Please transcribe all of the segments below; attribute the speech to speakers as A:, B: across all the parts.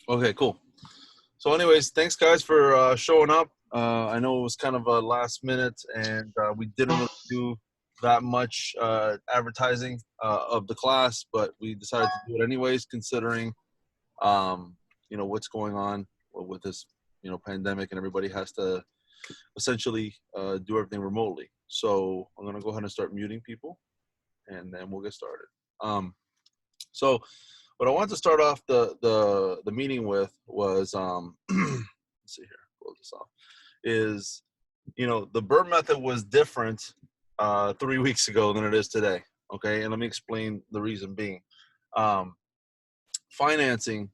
A: Okay, cool. So anyways, thanks guys for showing up. I know it was kind of a last minute and we didn't really do that much advertising of the class, but we decided to do it anyways, considering, what's going on with this, pandemic, and everybody has to essentially do everything remotely. So I'm going to go ahead and start muting people and then we'll get started. So what I wanted to start off the meeting with was, let's see here, close this off, is, the BRRRR method was different 3 weeks ago than it is today. Okay, and let me explain the reason being. Financing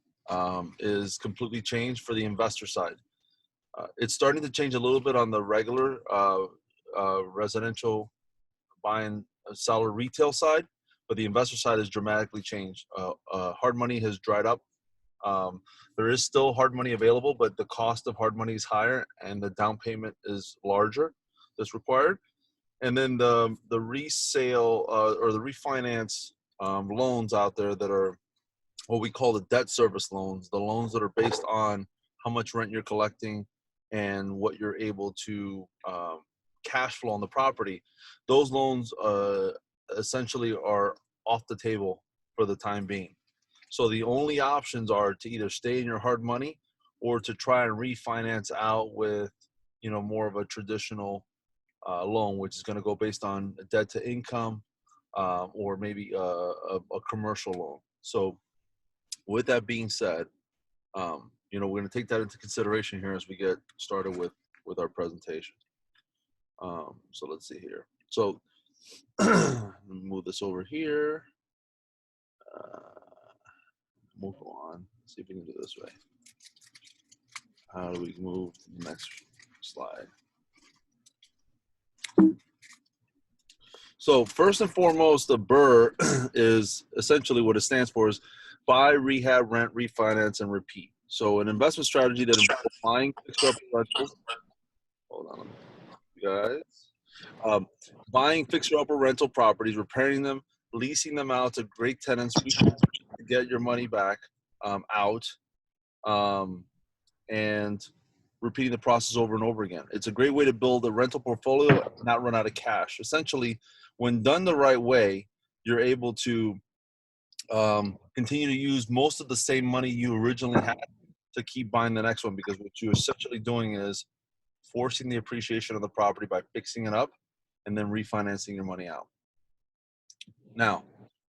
A: is completely changed for the investor side. It's starting to change a little bit on the regular residential buy and seller retail side, but the investor side has dramatically changed. Hard money has dried up. There is still hard money available, but the cost of hard money is higher and the down payment is larger that's required. And then the resale or the refinance loans out there that are what we call the debt service loans, the loans that are based on how much rent you're collecting and what you're able to cash flow on the property. Those loans essentially are off the table for the time being. So the only options are to either stay in your hard money or to try and refinance out with, more of a traditional loan, which is going to go based on debt to income or maybe a commercial loan. So with that being said, we're going to take that into consideration here as we get started with our presentation. So let's see here. So move this over here. Move on. See if we can do it this way. How do we move to the next slide? So first and foremost, the BRRRR is essentially what it stands for is buy, rehab, rent, refinance, and repeat. So an investment strategy that involves buying fixer-upper rentals. Hold on, guys. Buying fixer-upper rental properties, repairing them, leasing them out to great tenants to get your money back out, and repeating the process over and over again. It's a great way to build a rental portfolio and not run out of cash. Essentially, when done the right way, you're able to continue to use most of the same money you originally had to keep buying the next one, because what you're essentially doing is forcing the appreciation of the property by fixing it up and then refinancing your money out. Now,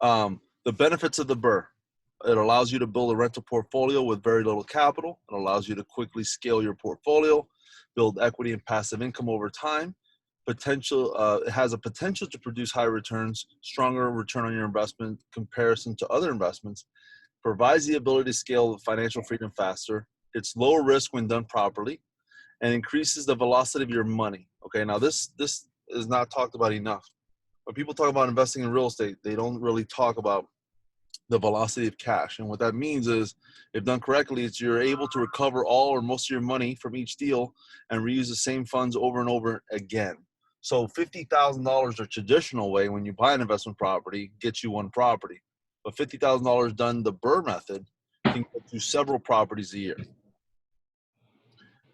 A: the benefits of the BRRRR. It allows you to build a rental portfolio with very little capital. It allows you to quickly scale your portfolio, build equity and passive income over time. It has a potential to produce high returns, stronger return on your investment comparison to other investments, provides the ability to scale financial freedom faster. It's lower risk when done properly, and increases the velocity of your money. Okay, now this is not talked about enough. When people talk about investing in real estate, they don't really talk about the velocity of cash. And what that means is, if done correctly, it's you're able to recover all or most of your money from each deal and reuse the same funds over and over again. So $50,000 the traditional way when you buy an investment property gets you one property. But $50,000 done the BRRRR method can get you several properties a year.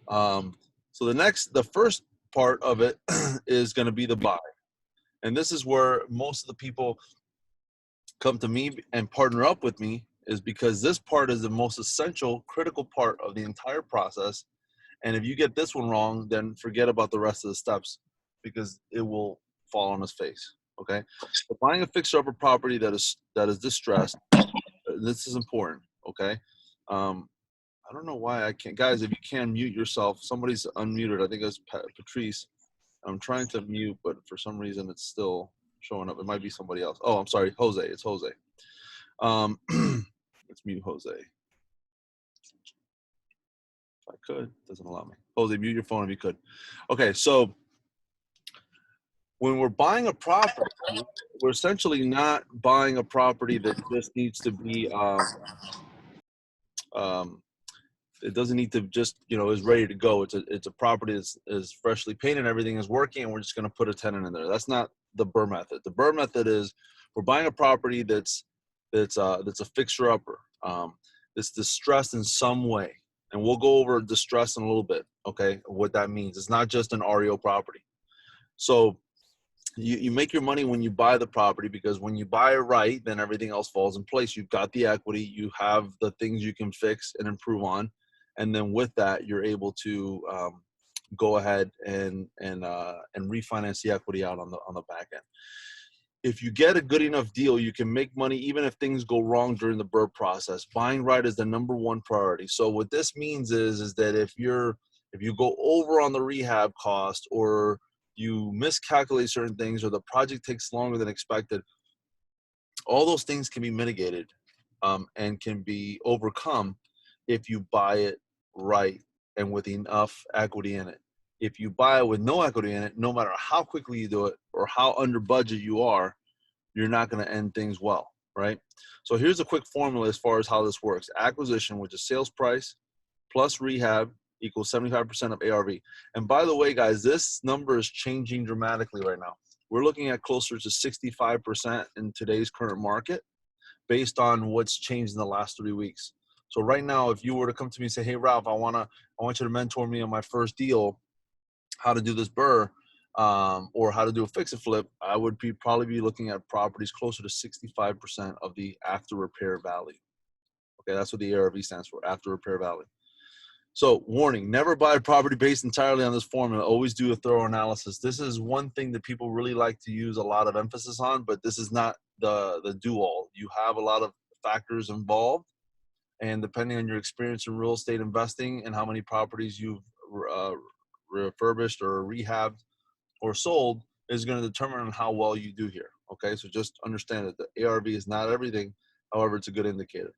A: So the first part of it is going to be the buy. And this is where most of the people come to me and partner up with me, is because this part is the most essential, critical part of the entire process. And if you get this one wrong, then forget about the rest of the steps, because it will fall on its face. Okay, so buying a fixer-upper property that is distressed, this is important. Okay, I don't know why I can't, guys. If you can mute yourself, somebody's unmuted. I think it's Patrice. I'm trying to mute, but for some reason it's still showing up. It might be somebody else. Oh, I'm sorry, Jose. It's Jose. Let's mute Jose. If I could, it doesn't allow me. Jose, mute your phone if you could. Okay, so when we're buying a property, we're essentially not buying a property that just needs to be, it doesn't need to just, is ready to go. It's a property that's is freshly painted, everything is working, and we're just going to put a tenant in there. That's not the BRRRR method. The BRRRR method is we're buying a property that's a fixer-upper. it's distressed in some way. And we'll go over distress in a little bit, okay, what that means. It's not just an REO property. So you make your money when you buy the property, because when you buy it right, then everything else falls in place. You've got the equity, you have the things you can fix and improve on, and then with that, you're able to go ahead and refinance the equity out on the back end. If you get a good enough deal, you can make money even if things go wrong during the BRRRR process. Buying right is the #1 priority. So what this means is that if you go over on the rehab cost, or you miscalculate certain things, or the project takes longer than expected, all those things can be mitigated and can be overcome if you buy it right and with enough equity in it. If you buy it with no equity in it, no matter how quickly you do it or how under budget you are, you're not going to end things well, right? So here's a quick formula as far as how this works. Acquisition, which is sales price, plus rehab equals 75% of ARV. And by the way, guys, this number is changing dramatically right now. We're looking at closer to 65% in today's current market based on what's changed in the last 3 weeks. So right now, if you were to come to me and say, hey, Ralph, I want you to mentor me on my first deal, how to do this BRRRR, or how to do a fix and flip, I would probably be looking at properties closer to 65% of the after repair value. Okay, that's what the ARV stands for, after repair value. So warning, never buy a property based entirely on this formula. Always do a thorough analysis. This is one thing that people really like to use a lot of emphasis on, but this is not the do-all. You have a lot of factors involved, and depending on your experience in real estate investing and how many properties you've refurbished or rehabbed or sold is going to determine how well you do here. Okay, so just understand that the ARV is not everything. However, it's a good indicator.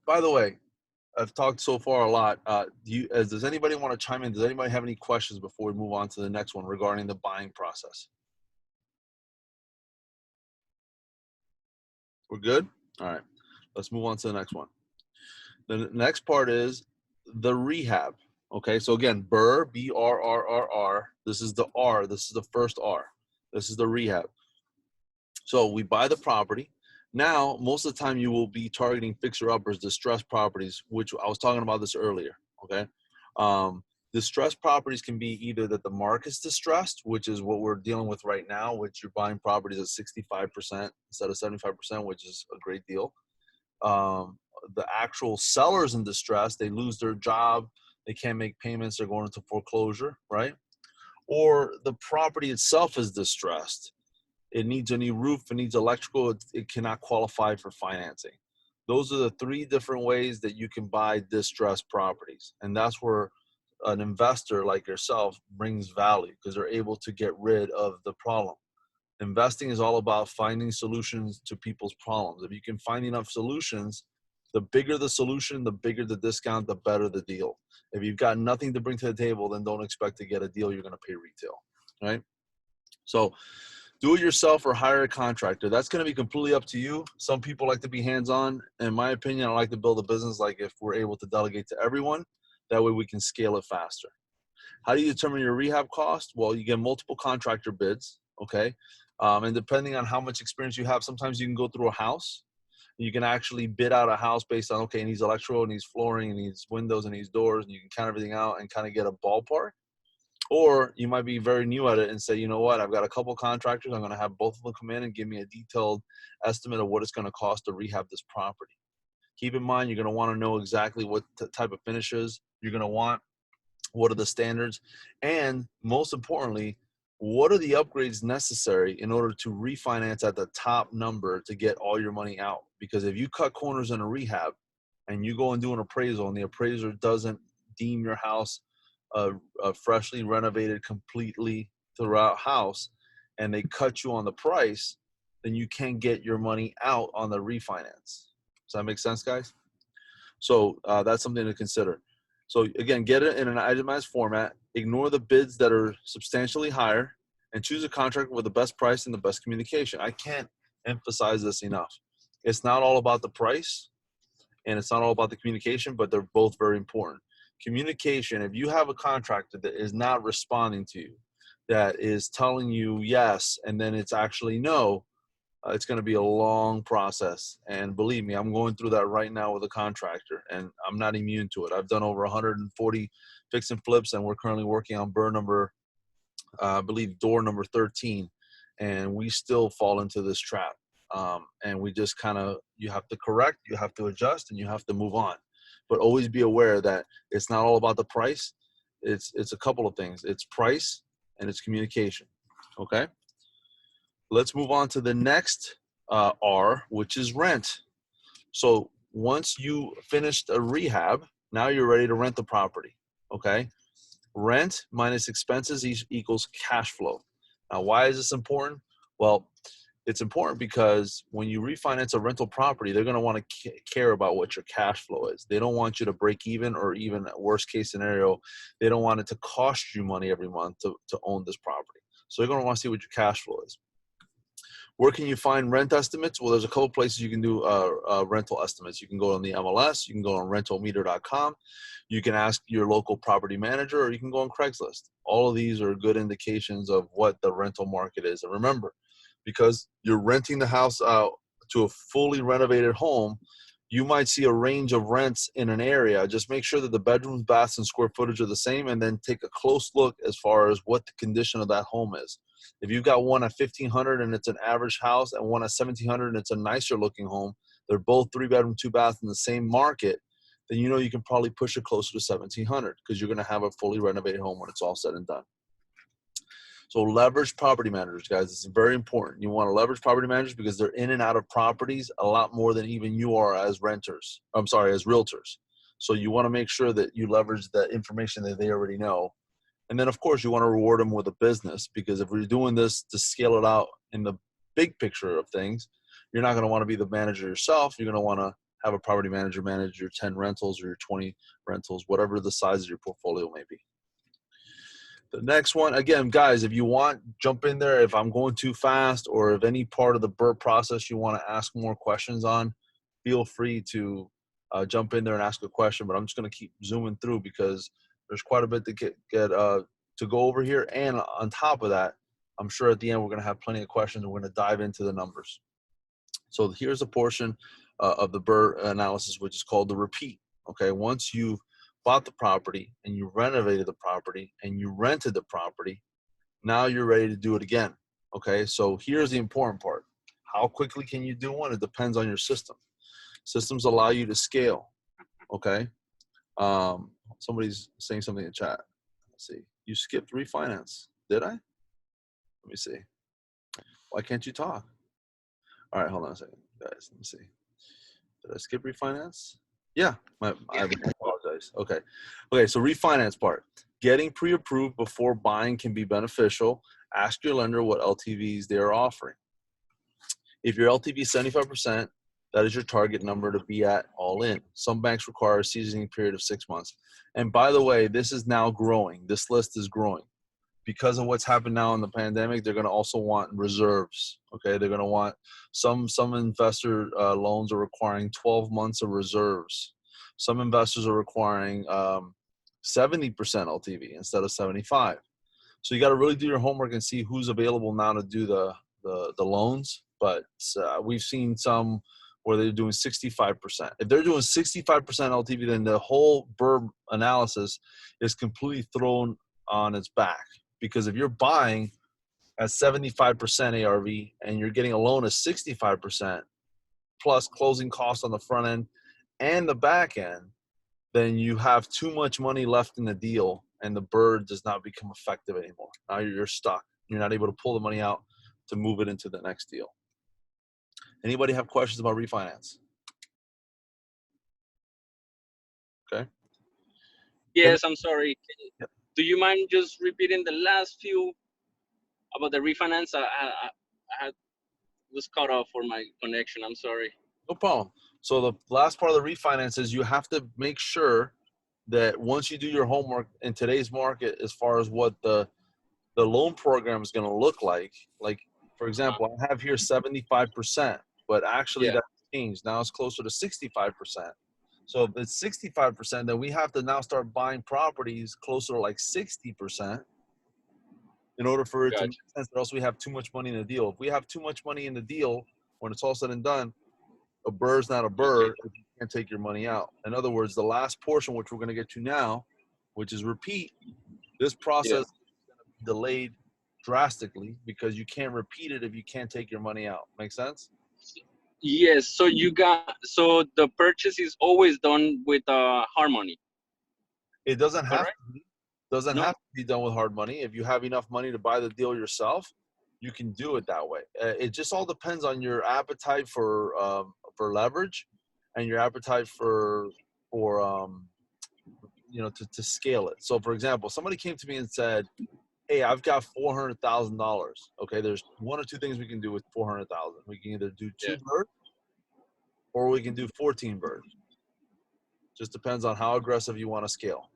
A: By the way, I've talked so far a lot. Does anybody want to chime in? Does anybody have any questions before we move on to the next one regarding the buying process? We're good? All right, let's move on to the next one. The next part is the rehab. Okay, so again, BRRRR, B-R-R-R-R. This is the R. This is the first R. This is the rehab. So we buy the property. Now, most of the time you will be targeting fixer-uppers, distressed properties, which I was talking about this earlier, okay? Distressed properties can be either that the market's distressed, which is what we're dealing with right now, which you're buying properties at 65% instead of 75%, which is a great deal. The actual sellers in distress, they lose their job, they can't make payments, they're going into foreclosure, right? Or the property itself is distressed. It needs a new roof, it needs electrical, it cannot qualify for financing. Those are the 3 different ways that you can buy distressed properties. And that's where an investor like yourself brings value, because they're able to get rid of the problem. Investing is all about finding solutions to people's problems. If you can find enough solutions, the bigger the solution, the bigger the discount, the better the deal. If you've got nothing to bring to the table, then don't expect to get a deal you're going to pay retail, right? So do it yourself or hire a contractor. That's going to be completely up to you. Some people like to be hands-on. In my opinion, I like to build a business like if we're able to delegate to everyone, that way we can scale it faster. How do you determine your rehab cost? Well, you get multiple contractor bids, okay? And depending on how much experience you have, sometimes you can go through a house. You can actually bid out a house based on, okay, it needs electrical, it needs flooring, it needs windows, it needs doors, and you can count everything out and kind of get a ballpark. Or you might be very new at it and say, you know what, I've got a couple contractors. I'm going to have both of them come in and give me a detailed estimate of what it's going to cost to rehab this property. Keep in mind, you're going to want to know exactly what type of finishes you're going to want, what are the standards, and most importantly, what are the upgrades necessary in order to refinance at the top number to get all your money out? Because if you cut corners in a rehab and you go and do an appraisal and the appraiser doesn't deem your house a freshly renovated completely throughout house, and they cut you on the price, then you can't get your money out on the refinance. Does that make sense, guys? So that's something to consider. So again, get it in an itemized format, ignore the bids that are substantially higher, and choose a contractor with the best price and the best communication. I can't emphasize this enough. It's not all about the price, and it's not all about the communication, but they're both very important. Communication, if you have a contractor that is not responding to you, that is telling you yes, and then it's actually no, It's going to be a long process. And believe me, I'm going through that right now with a contractor, and I'm not immune to it. I've done over 140 fix and flips, and we're currently working on BRRRR number, I believe door number 13, and we still fall into this trap. And we just kind of, you have to correct, you have to adjust, and you have to move on. But always be aware that it's not all about the price. It's a couple of things. It's price and it's communication. Okay. Let's move on to the next R, which is rent. So once you finished a rehab, now you're ready to rent the property. Okay. Rent minus expenses equals cash flow. Now, why is this important? Well, it's important because when you refinance a rental property, they're going to want to care about what your cash flow is. They don't want you to break even, or even worst case scenario, they don't want it to cost you money every month to own this property. So they're going to want to see what your cash flow is. Where can you find rent estimates? Well, there's a couple places you can do rental estimates. You can go on the MLS, you can go on rentalmeter.com, you can ask your local property manager, or you can go on Craigslist. All of these are good indications of what the rental market is. And remember, because you're renting the house out to a fully renovated home, you might see a range of rents in an area. Just make sure that the bedrooms, baths, and square footage are the same, and then take a close look as far as what the condition of that home is. If you've got one at 1,500 and it's an average house, and one at 1,700 and it's a nicer looking home, they're both 3-bedroom, 2-bath in the same market, then you know you can probably push it closer to 1,700 because you're going to have a fully renovated home when it's all said and done. So leverage property managers, guys. This is very important. You want to leverage property managers because they're in and out of properties a lot more than even you are as renters. I'm sorry, as realtors. So you want to make sure that you leverage the information that they already know. And then, of course, you want to reward them with a business, because if we're doing this to scale it out in the big picture of things, you're not going to want to be the manager yourself. You're going to want to have a property manager manage your 10 rentals or your 20 rentals, whatever the size of your portfolio may be. The next one, again, guys, if you want, jump in there. If I'm going too fast, or if any part of the BRRRR process you want to ask more questions on, feel free to jump in there and ask a question. But I'm just going to keep zooming through because there's quite a bit to get to go over here. And on top of that, I'm sure at the end we're going to have plenty of questions, and we're going to dive into the numbers. So here's a portion of the BRRRR analysis, which is called the repeat. Okay, once you've bought the property and you renovated the property and you rented the property, now you're ready to do it again. Okay, so here's the important part. How quickly can you do one? It depends on your system. Systems allow you to scale. Okay, somebody's saying something in chat. Let's see. You skipped refinance. Did I? Let me see. Why can't you talk? All right, hold on a second, guys. Let me see. Did I skip refinance? Yeah, I apologize. Okay. Okay, so refinance part. Getting pre-approved before buying can be beneficial. Ask your lender what LTVs they are offering. If your LTV is 75%, that is your target number to be at all in. Some banks require a seasoning period of 6 months. And by the way, this is now growing. This list is growing. Because of what's happened now in the pandemic, they're going to also want reserves. Okay, they're going to want some investor loans are requiring 12 months of reserves. Some investors are requiring 70% LTV instead of 75. So you got to really do your homework and see who's available now to do the loans. But we've seen some where they're doing 65%. If they're doing 65% LTV, then the whole BRRRR analysis is completely thrown on its back. Because if you're buying at 75% ARV and you're getting a loan of 65% plus closing costs on the front end and the back end, then you have too much money left in the deal, and the BRRRR does not become effective anymore. Now you're stuck. You're not able to pull the money out to move it into the next deal. Anybody have questions about refinance? Okay.
B: Yes, I'm sorry. Do you mind just repeating the last few about the refinance? I was cut off for my connection. I'm sorry.
A: No problem. So the last part of the refinance is you have to make sure that once you do your homework in today's market, as far as what the loan program is going to look like for example, I have here 75%, but actually that's changed. Now it's closer to 65%. So if it's 65%, then we have to now start buying properties closer to like 60%. in order for it to
B: Gotcha.
A: make sense, or else we have too much money in the deal. If we have too much money in the deal, when it's all said and done, a BRRRR is not a BRRRR
B: Okay.
A: if you can't take your money out. In other words, the last portion, which we're going to get to now, which is repeat, this process
B: Yeah.
A: is going to be delayed drastically because you can't repeat it if you can't take your money out. Make sense?
B: Yes. So so the purchase is always done with hard money,
A: It doesn't have
B: correct?
A: to be. Doesn't
B: No.
A: have to be done with hard money. If you have enough money to buy the deal yourself, you can do it that way. It just all depends on your appetite for leverage, and your appetite for to scale it. So, for example, somebody came to me and said, "Hey, I've got $400,000. Okay, there's one or two things we can do with 400,000. We can either do
B: Yeah.
A: 2 BRRRRs or we can do 14 BRRRRs. Just depends on how aggressive you want to scale.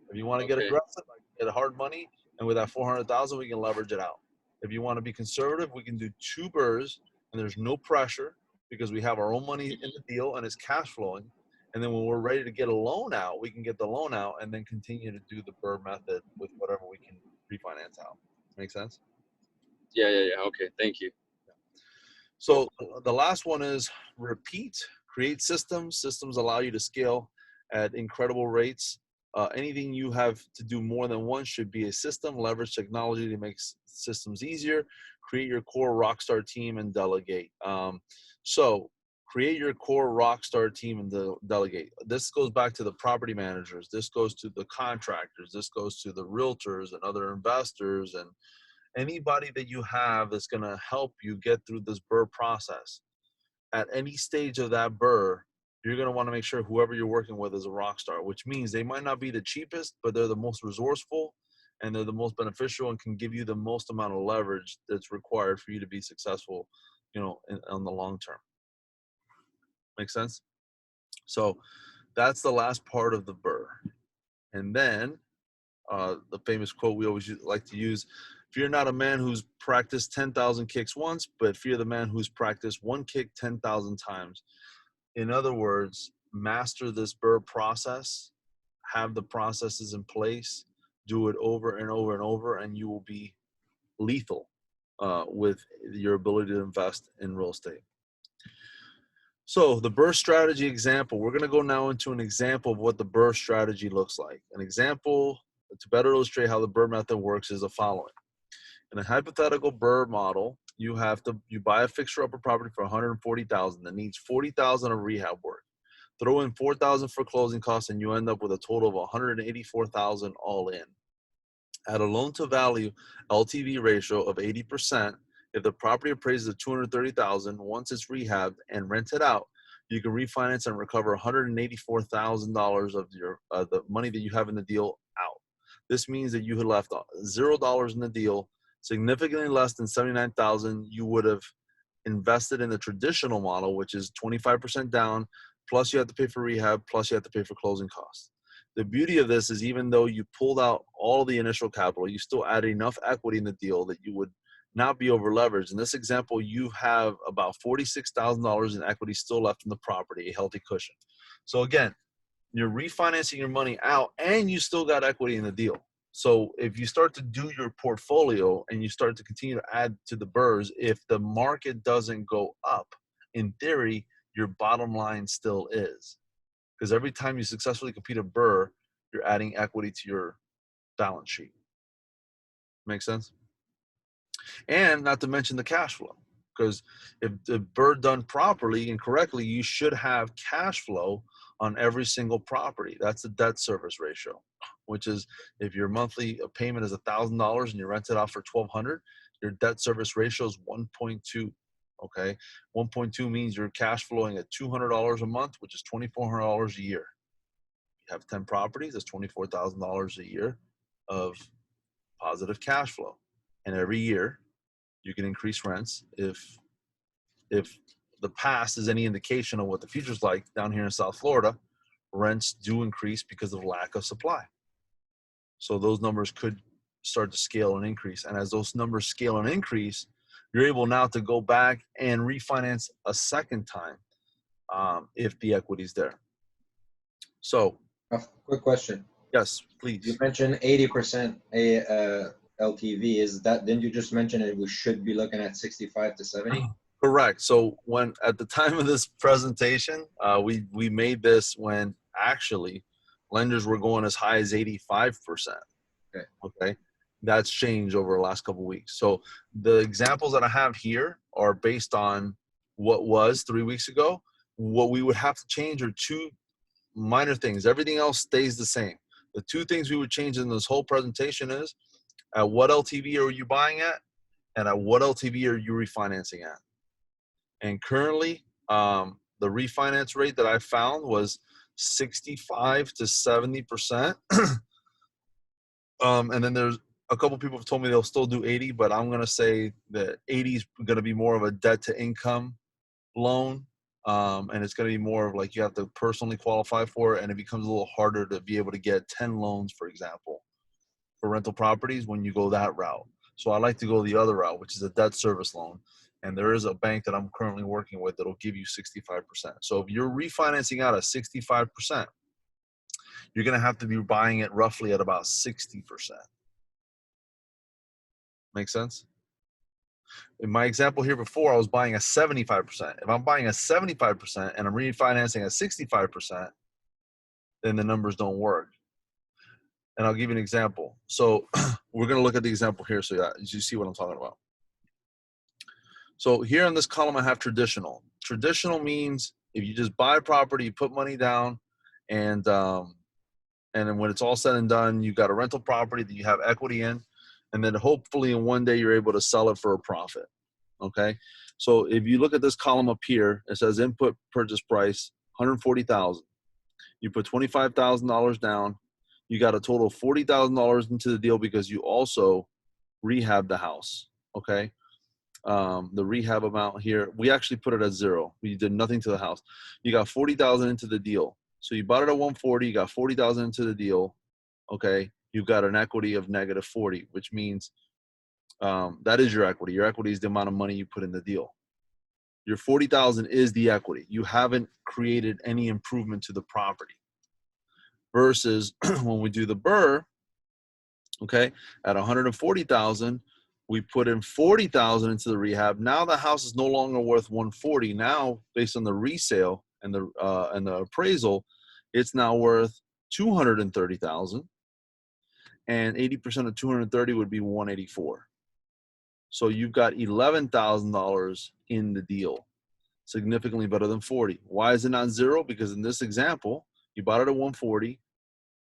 A: If you want to get
B: Okay.
A: aggressive, I can get hard money, and with that 400,000, we can leverage it out. If you want to be conservative, we can do 2 BRRRRs, and there's no pressure because we have our own money in the deal and it's cash flowing. And then when we're ready to get a loan out, we can get the loan out and then continue to do the BRRRR method with whatever we can refinance out. Make sense?
B: Yeah. Yeah. Yeah. Okay. Thank you.
A: So the last one is repeat, create systems. Systems allow you to scale at incredible rates. Anything you have to do more than once should be a system. Leverage technology to make systems easier. Create your core rockstar team and delegate. So create your core rockstar team and delegate. This goes back to the property managers. This goes to the contractors. This goes to the realtors and other investors and anybody that you have that's going to help you get through this BRRRR process. At any stage of that BRRRR, you're going to want to make sure whoever you're working with is a rock star, which means they might not be the cheapest, but they're the most resourceful and they're the most beneficial and can give you the most amount of leverage that's required for you to be successful, on the long term. Make sense? So that's the last part of the BRRRR. And then the famous quote we always like to use: fear not a man who's practiced 10,000 kicks once, but fear the man who's practiced one kick 10,000 times. In other words, master this BRRRR process, have the processes in place, do it over and over and over, and you will be lethal with your ability to invest in real estate. So the BRRRR strategy example, we're going to go now into an example of what the BRRRR strategy looks like. An example to better illustrate how the BRRRR method works is the following. In a hypothetical BRRRR model, you buy a fixer-upper property for $140,000 that needs $40,000 of rehab work. Throw in $4,000 for closing costs, and you end up with a total of $184,000 all in. At a loan-to-value LTV ratio of 80%, if the property appraises at $230,000, once it's rehabbed and rented out, you can refinance and recover $184,000 of the money that you have in the deal out. This means that you had left $0 in the deal, significantly less than $79,000 you would have invested in the traditional model, which is 25% down, plus you have to pay for rehab, plus you have to pay for closing costs. The beauty of this is even though you pulled out all the initial capital, you still add enough equity in the deal that you would not be over leveraged. In this example, you have about $46,000 in equity still left in the property, a healthy cushion. So again, you're refinancing your money out and you still got equity in the deal. So if you start to do your portfolio and you start to continue to add to the BRRRRs, if the market doesn't go up, in theory, your bottom line still is. Because every time you successfully complete a BRRRR, you're adding equity to your balance sheet. Make sense? And not to mention the cash flow. Because if the BRRRR done properly and correctly, you should have cash flow on every single property. That's the debt service ratio, which is if your monthly payment is $1,000 and you rent it out for $1,200, your debt service ratio is 1.2. Okay, 1.2 means you're cash flowing at $200 a month, which is $2,400 a year. You have 10 properties, that's $24,000 a year of positive cash flow. And every year you can increase rents if the past is any indication of what the future's like down here in South Florida. Rents do increase because of lack of supply. So those numbers could start to scale and increase. And as those numbers scale and increase, you're able now to go back and refinance a second time if the equity's there. So,
C: A quick question.
A: yes,
C: You
A: please.
C: mentioned 80% LTV. Is that, didn't you just mention it, we should be looking at 65 to 70?
A: Correct. So when at the time of this presentation, we made this when actually lenders were going as high as 85%.
C: Okay.
A: Okay. That's changed over the last couple of weeks. So the examples that I have here are based on what was 3 weeks ago. What we would have to change are two minor things. Everything else stays the same. The two things we would change in this whole presentation is at what LTV are you buying at, and at what LTV are you refinancing at. And currently, the refinance rate that I found was 65 to 70%. And then there's a couple people have told me they'll still do 80, but I'm going to say that 80 is going to be more of a debt to income loan. And it's going to be more of like you have to personally qualify for it, and it becomes a little harder to be able to get 10 loans, for example, for rental properties when you go that route. So I like to go the other route, which is a debt service loan. And there is a bank that I'm currently working with that'll give you 65%. So if you're refinancing out at 65%, you're going to have to be buying it roughly at about 60%. Make sense? In my example here before, I was buying a 75%. If I'm buying a 75% and I'm refinancing at 65%, then the numbers don't work. And I'll give you an example. So we're going to look at the example here so that you see what I'm talking about. So here in this column, I have traditional. Traditional means if you just buy a property, you put money down, and then when it's all said and done, you got a rental property that you have equity in, and then hopefully in one day you're able to sell it for a profit. Okay. So if you look at this column up here, it says input purchase price, $140,000. You put $25,000 down. You got a total of $40,000 into the deal because you also rehab the house. Okay. The rehab amount here, we actually put it at zero. We did nothing to the house. You got 40,000 into the deal. So you bought it at 140, you got 40,000 into the deal. Okay. You've got an equity of negative 40, which means that is your equity. Your equity is the amount of money you put in the deal. Your 40,000 is the equity. You haven't created any improvement to the property. Versus when we do the BRRRR, okay, at 140,000, we put in 40,000 into the rehab. Now the house is no longer worth 140. Now, based on the resale and the appraisal, it's now worth 230,000, and 80% of 230 would be 184. So you've got $11,000 in the deal, significantly better than 40. Why is it not zero? Because in this example, you bought it at 140.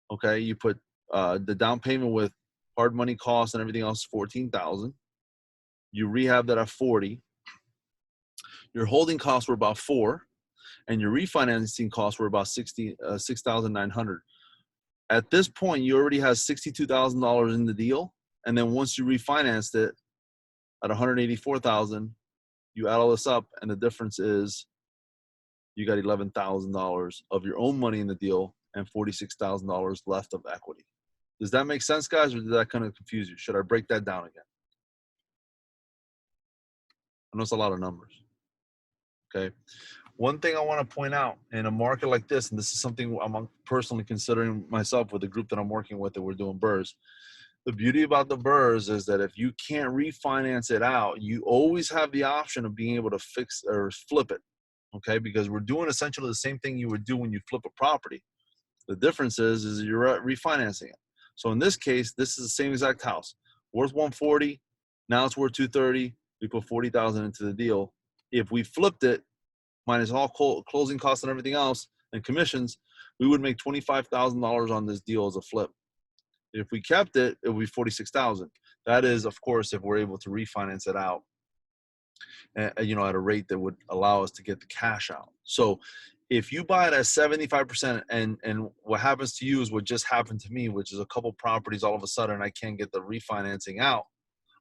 A: Okay, you put the down payment with hard money costs and everything else, 14,000. You rehab that at 40. Your holding costs were about 4, and your refinancing costs were about 6,900. At this point, you already have $62,000 in the deal, and then once you refinanced it at 184,000, you add all this up, and the difference is you got $11,000 of your own money in the deal and $46,000 left of equity. Does that make sense, guys, or did that kind of confuse you? Should I break that down again? I know it's a lot of numbers. Okay. One thing I want to point out in a market like this, and this is something I'm personally considering myself with the group that I'm working with that we're doing BRRRRs. The beauty about the BRRRRs is that if you can't refinance it out, you always have the option of being able to fix or flip it. Okay. Because we're doing essentially the same thing you would do when you flip a property. The difference is you're refinancing it. So in this case, this is the same exact house, worth 140. Now it's worth 230. We put 40,000 into the deal. If we flipped it, minus all closing costs and everything else and commissions, we would make $25,000 on this deal as a flip. If we kept it, it would be 46,000. That is, of course, if we're able to refinance it out, at a rate that would allow us to get the cash out. So if you buy it at 75%, and what happens to you is what just happened to me, which is a couple properties all of a sudden I can't get the refinancing out.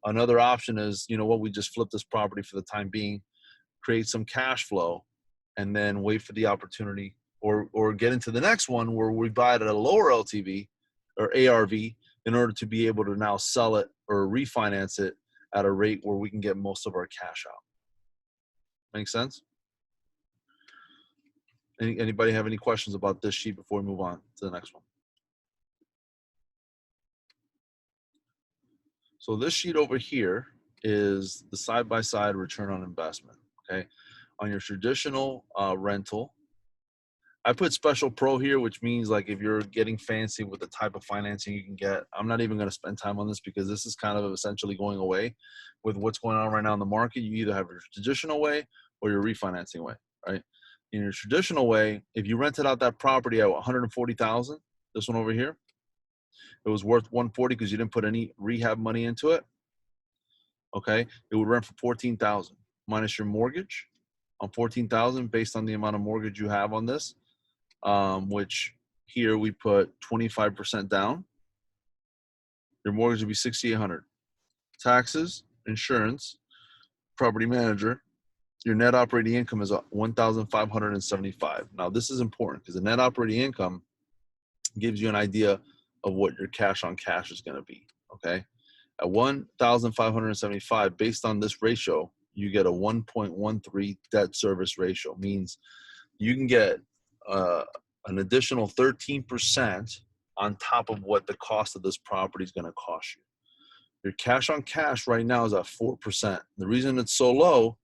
A: Another option is, we just flip this property for the time being, create some cash flow, and then wait for the opportunity or get into the next one where we buy it at a lower LTV or ARV in order to be able to now sell it or refinance it at a rate where we can get most of our cash out. Make sense? Anybody have any questions about this sheet before we move on to the next one? So this sheet over here is the side-by-side return on investment, okay? On your traditional rental, I put special pro here, which means like if you're getting fancy with the type of financing you can get. I'm not even going to spend time on this because this is kind of essentially going away with what's going on right now in the market. You either have your traditional way or your refinancing way, right? In your traditional way, if you rented out that property at 140,000, this one over here, it was worth 140 because you didn't put any rehab money into it. Okay, it would rent for 14,000 minus your mortgage on 14,000 based on the amount of mortgage you have on this. Which here we put 25% down. Your mortgage would be 6,800. Taxes, insurance, property manager. Your net operating income is 1,575. Now this is important because the net operating income gives you an idea of what your cash on cash is going to be. Okay, at 1,575, based on this ratio, you get a 1.13 debt service ratio. Means you can get an additional 13% on top of what the cost of this property is going to cost you. Your cash on cash right now is at 4%. The reason it's so low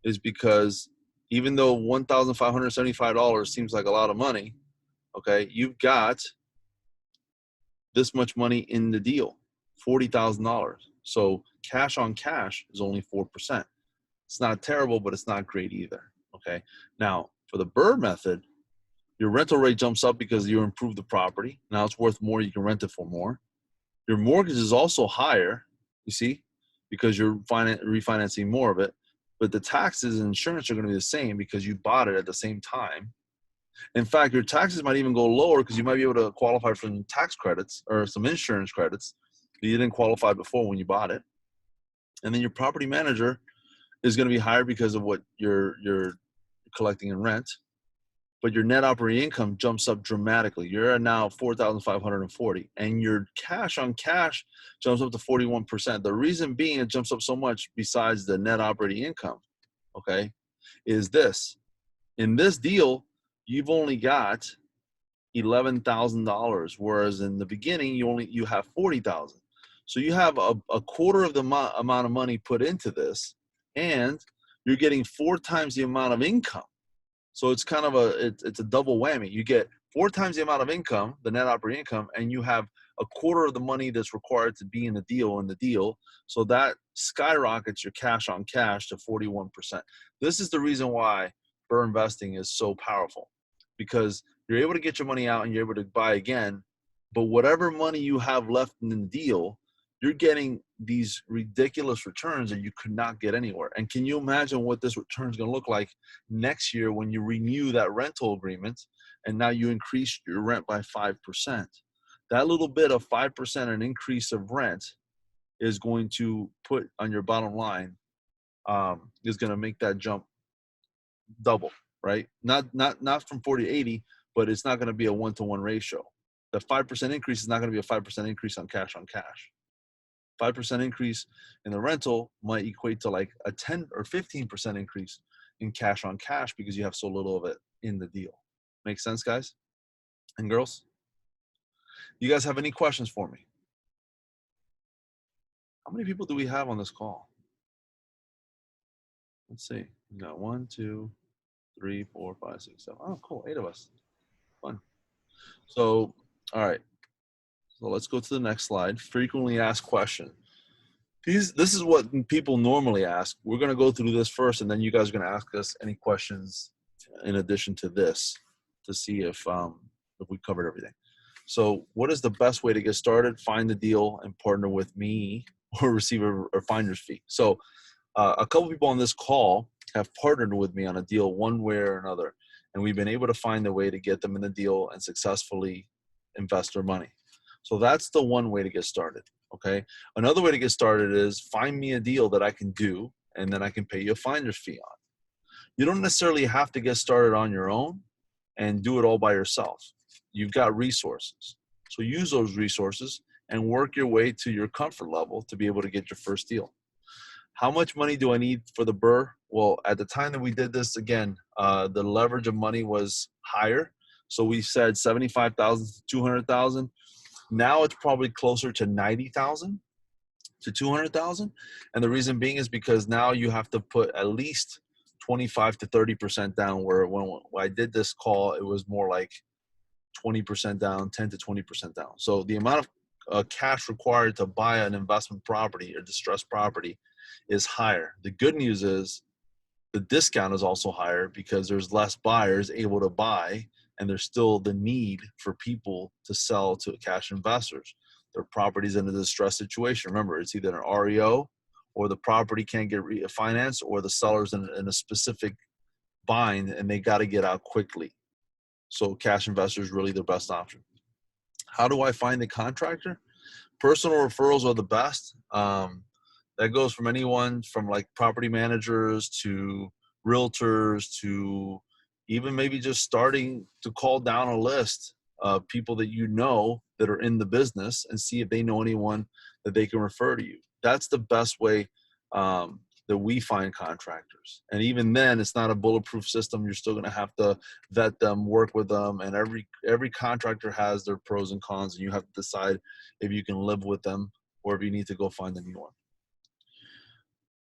A: is because even though $1,575 seems like a lot of money, okay, you've got this much money in the deal, $40,000. So cash on cash is only 4%. It's not terrible, but it's not great either, okay? Now, for the BRRRR method, your rental rate jumps up because you improve the property. Now it's worth more. You can rent it for more. Your mortgage is also higher, you see, because you're refinancing more of it. But the taxes and insurance are going to be the same because you bought it at the same time. In fact, your taxes might even go lower because you might be able to qualify for some tax credits or some insurance credits that you didn't qualify before when you bought it. And then your property manager is going to be higher because of what you're collecting in rent. But your net operating income jumps up dramatically. You're at now 4,540, and your cash on cash jumps up to 41%. The reason being it jumps up so much, besides the net operating income, okay, is this. In this deal, you've only got $11,000, whereas in the beginning you have 40,000. So you have a quarter of the amount of money put into this, and you're getting 4 times the amount of income. So it's kind of it's a double whammy. You get 4 times the amount of income, the net operating income, and you have a quarter of the money that's required to be in the deal. So that skyrockets your cash on cash to 41%. This is the reason why BRRRR investing is so powerful, because you're able to get your money out and you're able to buy again. But whatever money you have left in the deal, you're getting these ridiculous returns that you could not get anywhere. And can you imagine what this return is going to look like next year when you renew that rental agreement and now you increase your rent by 5%? That little bit of 5% an increase of rent is going to put on your bottom line, is going to make that jump double, right? Not from 40 to 80, but it's not going to be a 1-to-1 ratio. The 5% increase is not going to be a 5% increase on cash. 5% increase in the rental might equate to like a 10 or 15% increase in cash on cash because you have so little of it in the deal. Make sense, guys and girls? You guys have any questions for me? How many people do we have on this call? Let's see. We got 1, 2, 3, 4, 5, 6, 7. Oh, cool. 8 of us. Fun. So, all right. So let's go to the next slide. Frequently asked questions. This is what people normally ask. We're going to go through this first, and then you guys are going to ask us any questions in addition to this to see if we covered everything. So what is the best way to get started? Find the deal and partner with me or receive a finder's fee. So a couple people on this call have partnered with me on a deal one way or another, and we've been able to find a way to get them in the deal and successfully invest their money. So that's the one way to get started, okay? Another way to get started is find me a deal that I can do, and then I can pay you a finder's fee on. You don't necessarily have to get started on your own and do it all by yourself. You've got resources. So use those resources and work your way to your comfort level to be able to get your first deal. How much money do I need for the BRRRR? Well, at the time that we did this, again, the leverage of money was higher. So we said 75,000 to 200,000. Now it's probably closer to 90,000 to 200,000. And the reason being is because now you have to put at least 25 to 30% down, where when I did this call, it was more like 20% down, 10 to 20% down. So the amount of cash required to buy an investment property or distressed property is higher. The good news is the discount is also higher because there's less buyers able to buy, and there's still the need for people to sell to cash investors. Their property's in a distressed situation. Remember, it's either an REO, or the property can't get refinanced, or the seller's in a specific bind and they got to get out quickly. So cash investor is really the best option. How do I find the contractor? Personal referrals are the best. That goes from anyone from like property managers to realtors to even maybe just starting to call down a list of people that you know that are in the business and see if they know anyone that they can refer to you. That's the best way that we find contractors. And even then, it's not a bulletproof system. You're still going to have to vet them, work with them, and every contractor has their pros and cons, and you have to decide if you can live with them or if you need to go find a new one.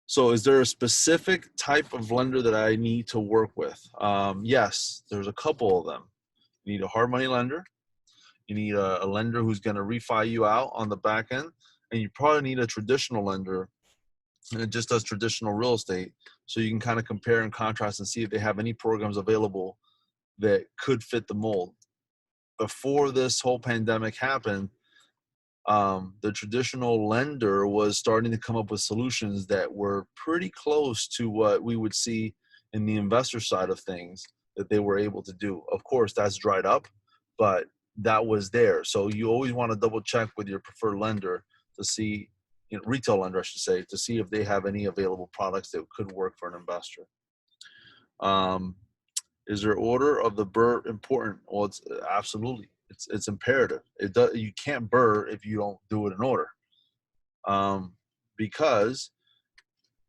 A: So is there a specific type of lender that I need to work with? Yes, there's a couple of them. You need a hard money lender. You need a lender who's going to refi you out on the back end. And you probably need a traditional lender, and it just does traditional real estate. So you can kind of compare and contrast and see if they have any programs available that could fit the mold. Before this whole pandemic happened, the traditional lender was starting to come up with solutions that were pretty close to what we would see in the investor side of things that they were able to do. Of course, that's dried up, but that was there. So you always want to double check with your preferred lender to see, retail lender, I should say, to see if they have any available products that could work for an investor. Is there order of the BRRRR important? Well, it's absolutely. It's imperative. You can't BRRRR if you don't do it in order. Because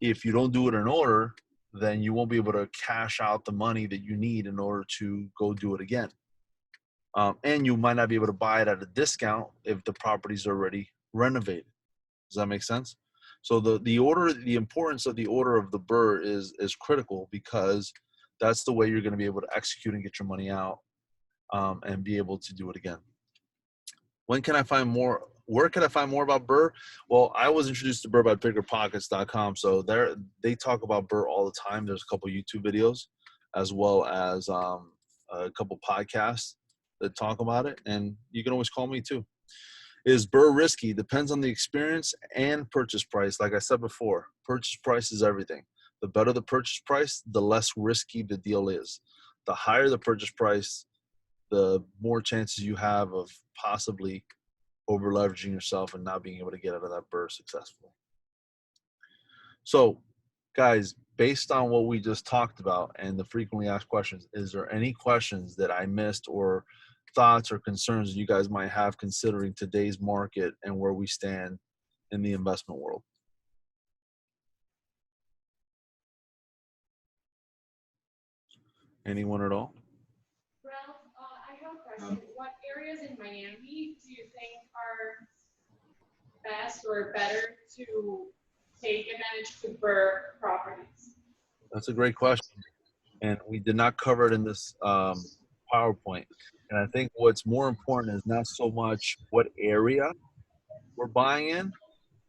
A: if you don't do it in order, then you won't be able to cash out the money that you need in order to go do it again. And you might not be able to buy it at a discount if the property's already renovated. Does that make sense? So the importance of the order of the BRRRR is critical, because that's the way you're going to be able to execute and get your money out, and be able to do it again. When can I find more? Where can I find more about BRRRR? Well, I was introduced to BRRRR by biggerpockets.com. So they talk about BRRRR all the time. There's a couple YouTube videos, as well as a couple podcasts that talk about it. And you can always call me too. Is BRRRR risky? Depends on the experience and purchase price. Like I said before, purchase price is everything. The better the purchase price, the less risky the deal is. The higher the purchase price, the more chances you have of possibly over leveraging yourself and not being able to get out of that BRRRR successfully. So guys, based on what we just talked about and the frequently asked questions, is there any questions that I missed, or thoughts or concerns you guys might have considering today's market and where we stand in the investment world? Anyone at all?
D: Ralph, I have a question. What areas in Miami do you think are best or better to take advantage to BRRRR properties?
A: That's a great question, and we did not cover it in this PowerPoint. And I think what's more important is not so much what area we're buying in,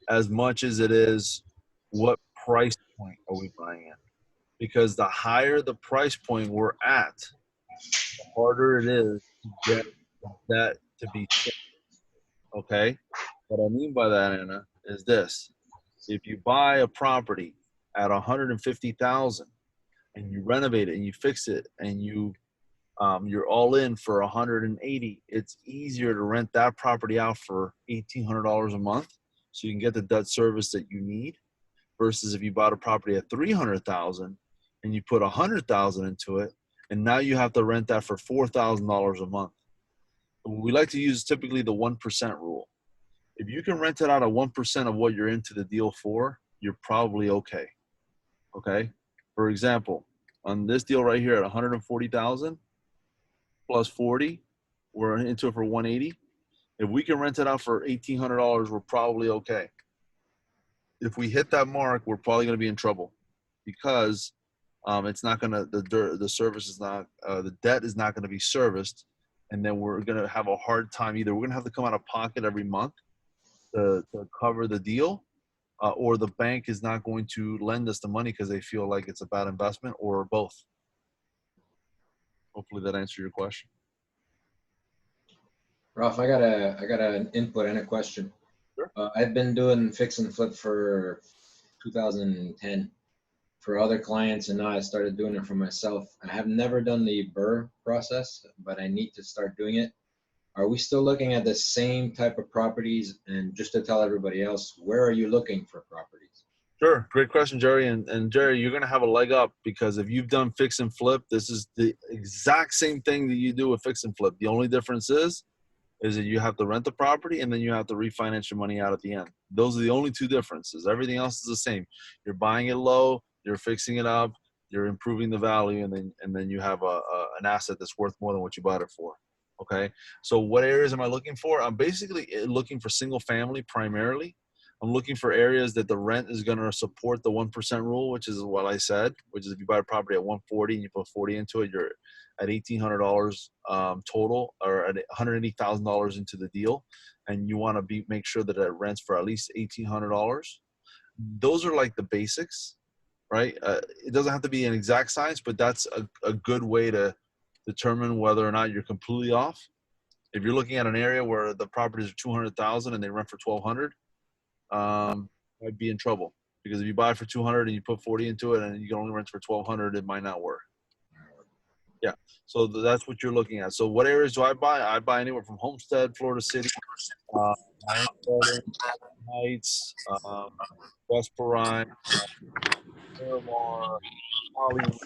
A: as much as it is what price point are we buying in. Because the higher the price point we're at, the harder it is to get that to be safe. Okay? What I mean by that, Anna, is this. If you buy a property at $150,000 and you renovate it and you fix it and you're all in for $180,000, it's easier to rent that property out for $1,800 a month, so you can get the debt service that you need, versus if you bought a property at $300,000 and you put $100,000 into it, and now you have to rent that for $4,000 a month. We like to use typically the 1% rule. If you can rent it out at 1% of what you're into the deal for, you're probably okay. Okay? For example, on this deal right here at $140,000 plus 40, we're into it for $180,000. If we can rent it out for $1,800, we're probably okay. if we hit that mark, we're probably going to be in trouble because it's not going to, the service is not, the debt is not going to be serviced. And then we're going to have a hard time. Either we're going to have to come out of pocket every month to cover the deal, or the bank is not going to lend us the money because they feel like it's a bad investment, or both. Hopefully that answered your question.
C: Ralph, I got an input and a question.
A: Sure.
C: I've been doing fix and flip for 2010 for other clients, and now I started doing it for myself. I have never done the BRRRR process, but I need to start doing it. Are we still looking at the same type of properties? And just to tell everybody else, where are you looking for properties?
A: Sure. Great question, Jerry. And Jerry, you're going to have a leg up because if you've done fix and flip, this is the exact same thing that you do with fix and flip. The only difference is that you have to rent the property and then you have to refinance your money out at the end. Those are the only two differences. Everything else is the same. You're buying it low, you're fixing it up, you're improving the value, and then you have an asset that's worth more than what you bought it for. Okay. So what areas am I looking for? I'm basically looking for single family primarily. I'm looking for areas that the rent is going to support the 1% rule, which is what I said, which is if you buy a property at 140 and you put 40 into it, you're at $1,800 total, or at $180,000 into the deal, and you want to make sure that it rents for at least $1,800. Those are like the basics, right? It doesn't have to be an exact science, but that's a good way to determine whether or not you're completely off. If you're looking at an area where the properties are 200,000 and they rent for 1,200, I'd be in trouble, because if you buy for 200 and you put 40 into it and you can only rent for 1,200, it might not work. Yeah, so that's what you're looking at. So what areas do I buy? I buy anywhere from Homestead, Florida City, Heights, West Perrine, Miramar, Hollywood,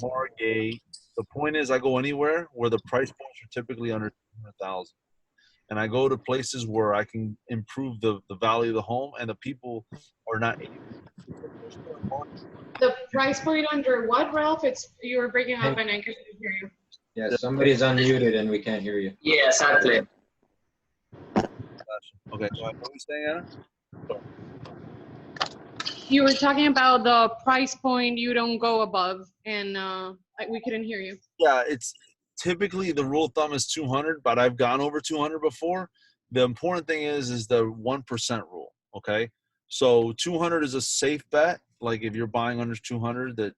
A: Margate. The point is, I go anywhere where the price points are typically under 200,000. And I go to places where I can improve the value of the home, and the people are not.
D: The price point under what, Ralph? You were breaking up and I couldn't hear you.
C: Yeah, somebody's unmuted and we can't hear you.
E: Yeah, exactly.
A: Okay, what are we saying, Anna?
D: You were talking about the price point you don't go above, and we couldn't hear you.
A: Yeah, it's typically the rule of thumb is 200, but I've gone over 200 before. The important thing is the 1% rule. Okay, so 200 is a safe bet. Like if you're buying under 200, that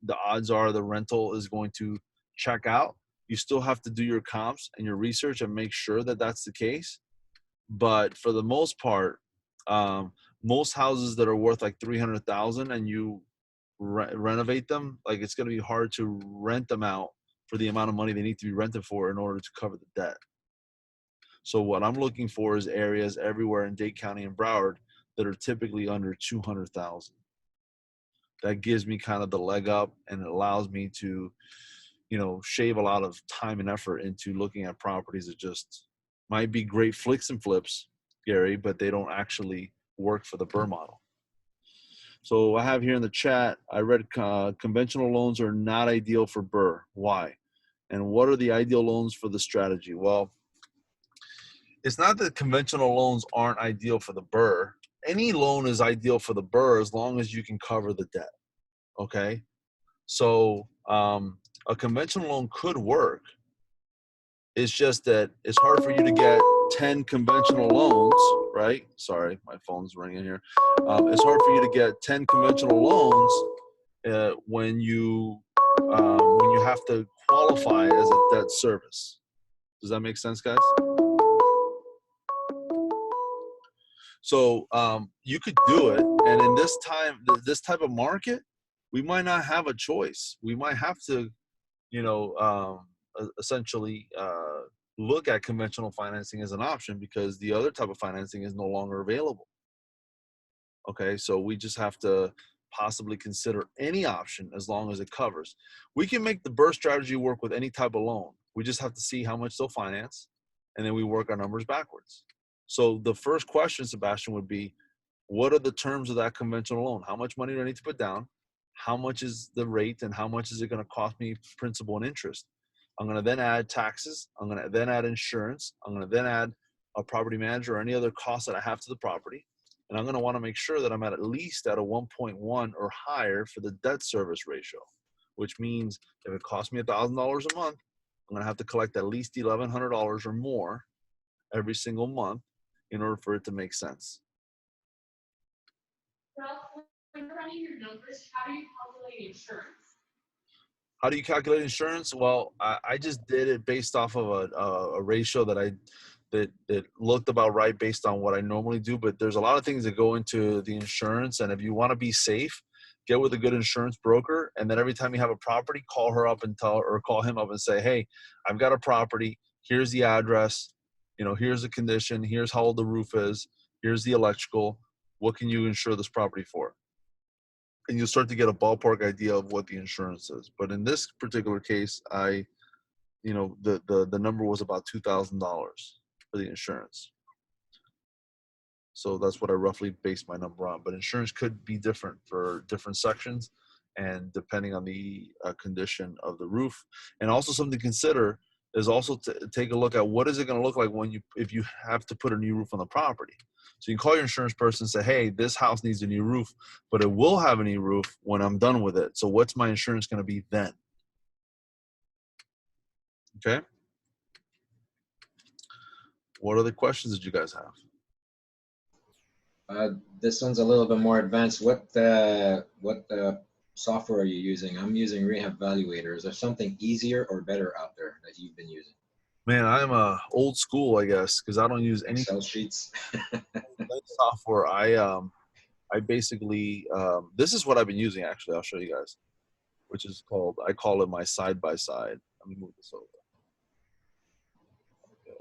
A: the odds are the rental is going to check out. You still have to do your comps and your research and make sure that that's the case. But for the most part, most houses that are worth like 300,000 and you renovate them, like it's going to be hard to rent them out for the amount of money they need to be rented for in order to cover the debt. So what I'm looking for is areas everywhere in Dade County and Broward that are typically under 200,000. That gives me kind of the leg up, and it allows me to, shave a lot of time and effort into looking at properties that just might be great flicks and flips, Gary, but they don't actually work for the BRRRR model. So I have here in the chat, I read conventional loans are not ideal for BRRRR. Why? And what are the ideal loans for the strategy? Well, it's not that conventional loans aren't ideal for the BRRRR. Any loan is ideal for the BRRRR as long as you can cover the debt. Okay? So a conventional loan could work. It's just that it's hard for you to get 10 conventional loans, right? Sorry, my phone's ringing here. It's hard for you to get 10 conventional loans when you have to qualify as a debt service. Does that make sense, guys? So you could do it, and in this type of market, we might not have a choice. We might have to, essentially look at conventional financing as an option because the other type of financing is no longer available. Okay, so we just have to possibly consider any option as long as it covers. We can make the BRRRR strategy work with any type of loan. We just have to see how much they'll finance, and then we work our numbers backwards. So the first question, Sebastian, would be, what are the terms of that conventional loan? How much money do I need to put down? How much is the rate, and how much is it going to cost me principal and interest? I'm going to then add taxes. I'm going to then add insurance. I'm going to then add a property manager or any other cost that I have to the property. And I'm going to want to make sure that I'm at least at a 1.1 or higher for the debt service ratio, which means if it costs me $1,000 a month, I'm going to have to collect at least $1,100 or more every single month in order for it to make sense.
D: Well, when you're running your numbers, how do you calculate insurance?
A: How do you calculate insurance? Well, I just did it based off of a ratio that looked about right based on what I normally do. But there's a lot of things that go into the insurance. And if you want to be safe, get with a good insurance broker. And then every time you have a property, call her up and call him up and say, hey, I've got a property. Here's the address. Here's the condition. Here's how old the roof is. Here's the electrical. What can you insure this property for? And you'll start to get a ballpark idea of what the insurance is. But in this particular case, the number was about $2,000 for the insurance. So that's what I roughly based my number on. But insurance could be different for different sections and depending on the condition of the roof. And also something to consider is also to take a look at what is it going to look like if you have to put a new roof on the property. So you can call your insurance person and say, hey, this house needs a new roof, but it will have a new roof when I'm done with it. So what's my insurance going to be then? Okay. What other questions did you guys have?
C: This one's a little bit more advanced. What software are you using? I'm using Rehab Evaluator. Is there something easier or better out there that you've been using?
A: Man, I'm old school, I guess, because I don't use any
C: Excel sheets.
A: software. I basically this is what I've been using actually. I'll show you guys, which is I call it my side by side. Let me move this over. Okay.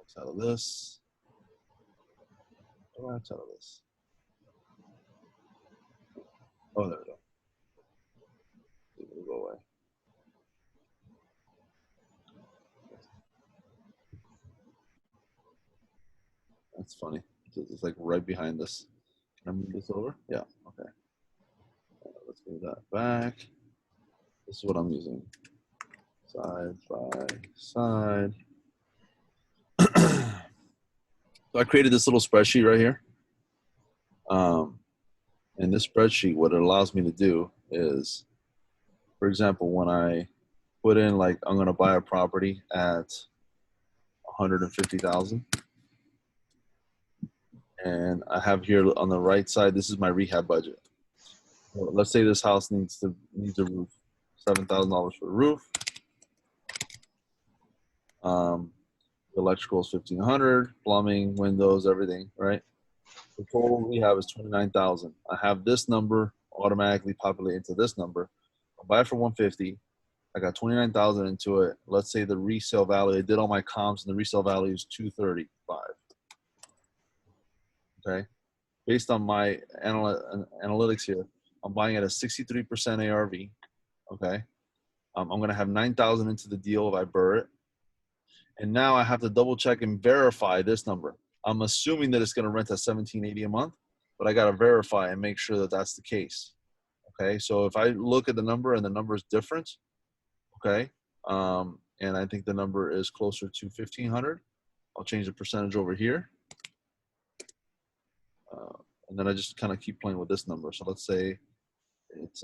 A: X out of this. X out of this. Oh, there we go. It'll go away. That's funny. It's like right behind this. Can I move this over? Yeah. Okay. Let's move that back. This is what I'm using. Side by side. So I created this little spreadsheet right here. And this spreadsheet, what it allows me to do is, for example, when I put in like I'm going to buy a property at $150,000. And I have here on the right side, this is my rehab budget. So let's say this house needs a roof, $7,000 for the roof. The electrical is $1,500, plumbing, windows, everything, right? The total rehab is $29,000. I have this number automatically populate into this number. I'll buy it for $150,000. I got $29,000 into it. Let's say the resale value, I did all my comps, and the resale value is $235,000. Okay, based on my analytics here, I'm buying at a 63% ARV. Okay, I'm going to have $9,000 into the deal if I BRRRR it, and now I have to double check and verify this number. I'm assuming that it's going to rent at $1,780 a month, but I got to verify and make sure that that's the case. Okay, so if I look at the number and the number is different, okay, and I think the number is closer to $1,500, I'll change the percentage over here. And then I just kind of keep playing with this number. So let's say it's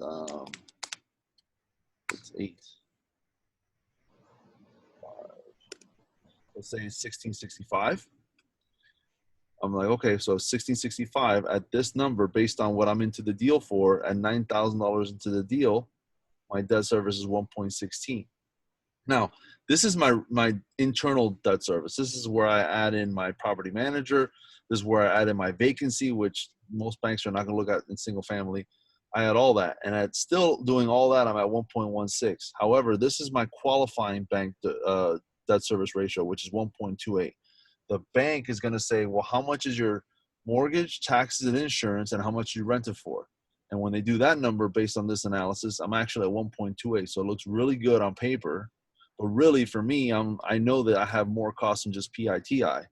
A: 8. Let's say it's 1665. I'm like, okay, so 1665 at this number based on what I'm into the deal for, at $9,000 into the deal, my debt service is 1.16. Now, this is my internal debt service. This is where I add in my property manager. This is where I add in my vacancy, which most banks are not going to look at in single family. I add all that. And at still doing all that, I'm at 1.16. However, this is my qualifying bank debt service ratio, which is 1.28. The bank is going to say, well, how much is your mortgage, taxes, and insurance, and how much you rent it for? And when they do that number based on this analysis, I'm actually at 1.28. So it looks really good on paper. But really, for me, I know that I have more costs than just PITI.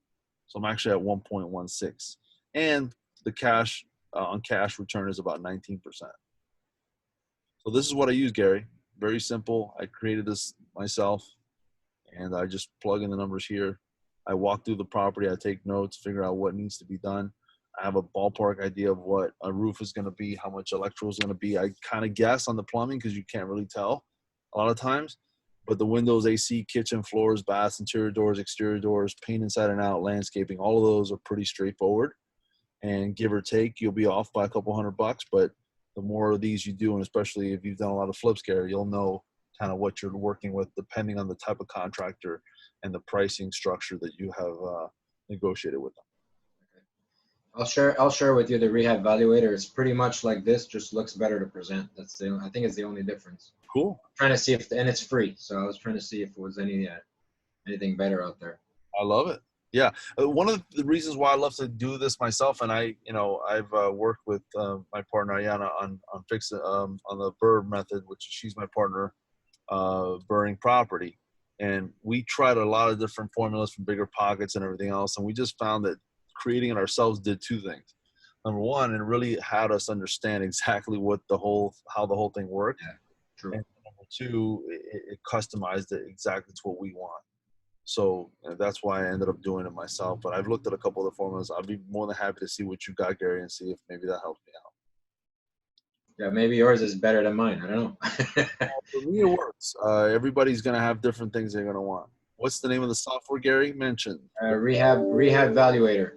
A: So I'm actually at 1.16. And the cash on cash return is about 19%. So this is what I use, Gary. Very simple. I created this myself. And I just plug in the numbers here. I walk through the property, I take notes, figure out what needs to be done. I have a ballpark idea of what a roof is going to be, how much electrical is going to be. I kind of guess on the plumbing because you can't really tell a lot of times. But the windows, AC, kitchen, floors, baths, interior doors, exterior doors, paint inside and out, landscaping, all of those are pretty straightforward. And give or take, you'll be off by a couple $100, but the more of these you do, and especially if you've done a lot of flips, Gary, you'll know kind of what you're working with depending on the type of contractor and the pricing structure that you have negotiated with them.
C: I'll share with you the Rehab Evaluator. It's pretty much like this, just looks better to present. I think it's the only difference.
A: Cool.
C: I'm trying to see and it's free. So I was trying to see if there was anything better out there.
A: I love it. Yeah. One of the reasons why I love to do this myself, and I've worked with my partner Ayana on the BRRRR method, which she's my partner, BRRRRing property. And we tried a lot of different formulas from Bigger Pockets and everything else. And we just found that creating it ourselves did two things. Number one, it really had us understand exactly how the whole thing worked.
C: Yeah, true.
A: And number two, it customized it exactly to what we want. So that's why I ended up doing it myself. But I've looked at a couple of the formulas. I'd be more than happy to see what you got, Gary, and see if maybe that helps me out.
C: Yeah, maybe yours is better than mine. I don't know.
A: For me, it works. Everybody's going to have different things they're going to want. What's the name of the software Gary mentioned?
C: Rehab Evaluator.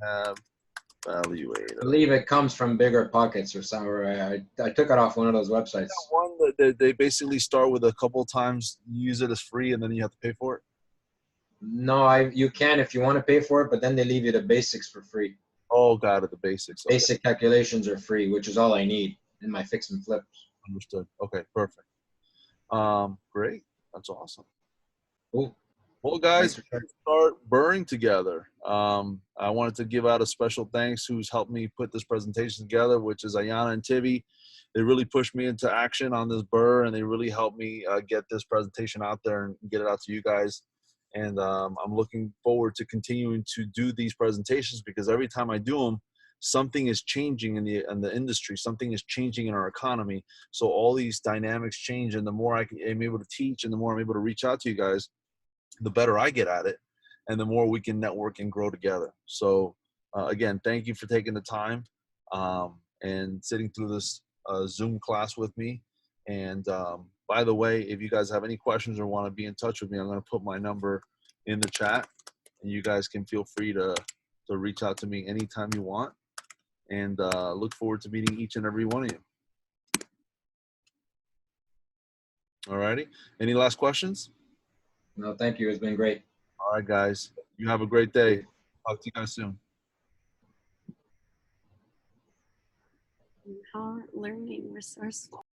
A: Evaluator.
C: I believe it comes from Bigger Pockets or somewhere. I took it off one of those websites.
A: One that they basically start with a couple of times, use it as free, and then you have to pay for it?
C: No, you can if you want to pay for it, but then they leave you the basics for free.
A: Oh, got it. The basics. Okay.
C: Basic calculations are free, which is all I need in my fix and flips.
A: Understood. Okay, perfect. Great. That's awesome.
C: Cool.
A: Well, guys, let's start burring together. I wanted to give out a special thanks who's helped me put this presentation together, which is Ayana and Tivi. They really pushed me into action on this BRRRR, and they really helped me get this presentation out there and get it out to you guys. And I'm looking forward to continuing to do these presentations because every time I do them, something is changing in the industry. Something is changing in our economy. So all these dynamics change, and the more I'm able to teach and the more I'm able to reach out to you guys, the better I get at it, and the more we can network and grow together. So again, thank you for taking the time and sitting through this Zoom class with me. And by the way, if you guys have any questions or want to be in touch with me, I'm going to put my number in the chat, and you guys can feel free to reach out to me anytime you want. And look forward to meeting each and every one of you. All righty. Any last questions?
C: No, thank you. It's been great.
A: All right, guys. You have a great day. Talk to you guys soon.
E: Learning resource.